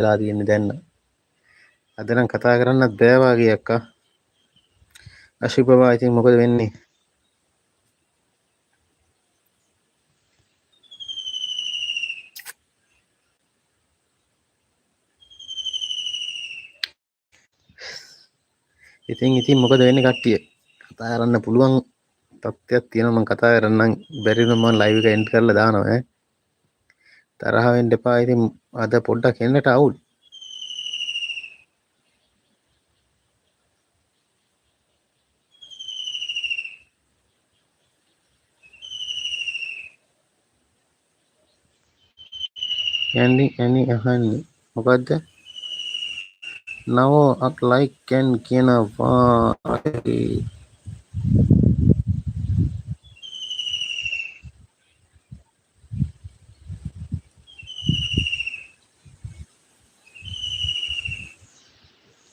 වෙලා තියෙන්නේ දැන්. අද නම් කතා කරන්නත් බෑ වාගේ අක්කා. අශුභවා ඉතින් මොකද වෙන්නේ? ඉතින් මොකද වෙන්නේ කට්ටිය? කතා කරන්න පුළුවන් තත්ත්වයක් තියෙනවා. මම කතා කරන්නම්. බැරි නම් මම ලයිව් එක එන්ඩ් කරලා දානවා ඈ. තරහ වෙන්න එපා. ඉතින් අද පොඩ්ඩක් එන්නට අවුල්. යන්නේ අහන්නේ මොකද්ද? නව ලයික් කියනවා.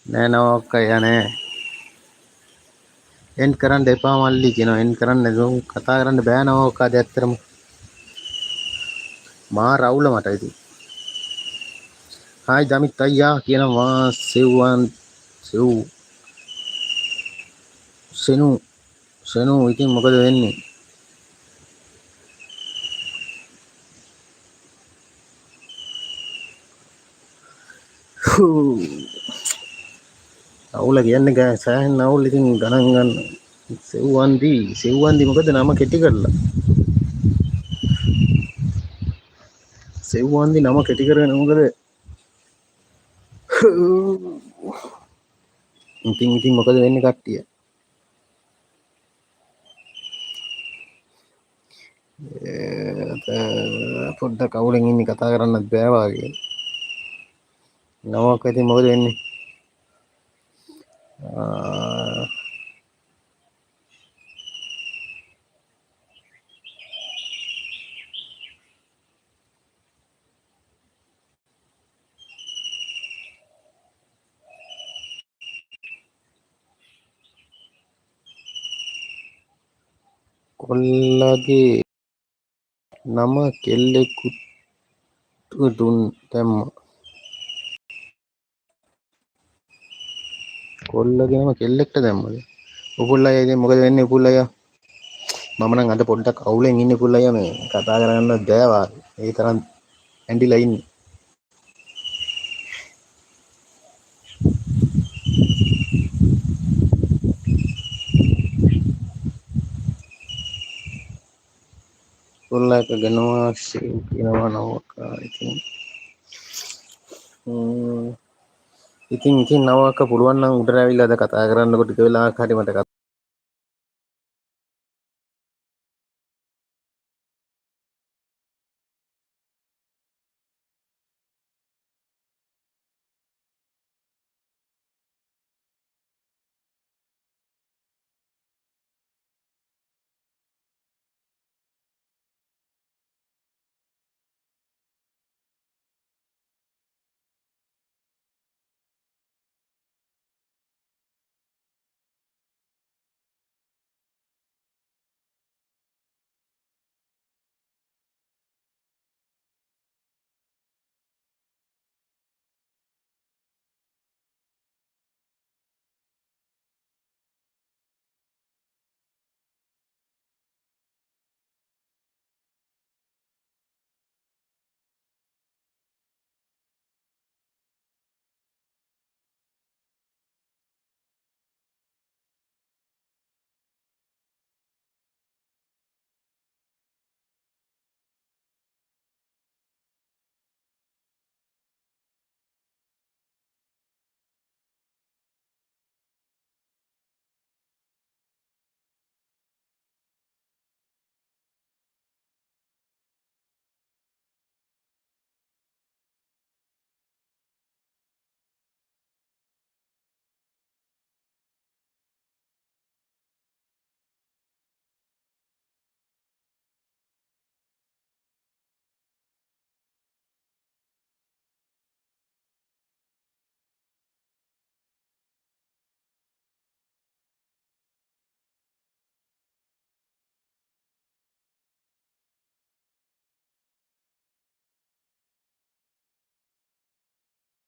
නෑ නව අක්කා නෑ. එන්ඩ් කරන්න එපා මල්ලි කියනවා. එන්ඩ් කරන්න නෑ. කතා කරන්න බෑ නව අක්කා. ඇත්තටම මා රවුල මට ඉතින්. හායි දමිත් අයියා කියනවා සෙනු ඉතින් මොකද වෙන්නේ? අවුල කියන්නේ ගෑ සෑහෙන අවුල් ඉතින් ගණන් ගන්න. සෙව්වන්දි මොකද නම කෙටි කරලා? සෙව්වන්දි නම කෙටි කරගෙන මොකද? ඉතින් මොකද වෙන්නේ කට්ටිය? පොඩ්ඩක් අවුලෙන් ඉන්නේ කතා කරන්නත් බෑ වාගේ. නමක් ඉතින් මොකද වෙන්නේ? කොල්ලගේ නම කෙල්ලෙකුට දැම්මා. කොල්ලගේ නම කෙල්ලෙක්ට දැම්මද? උපුල් අයියා ඉතින් මොකද වෙන්නේ උපුල් අයියා? මම නම් අද පොඩ්ඩක් අවුලෙන් ඉන්නේ උපුල් අයියා මේ කතා කරන්න බෑ වාගේ. ඒ තරම් ඇඬිලා ඉන්නේ. කොල්ලක ගනවා කියනවා නෝක ඉතින් නවක පුළුවන් නම් උඩට ඇවිල්ලා අද කතා කරන්නකො ටික වෙලාවක් හරි මට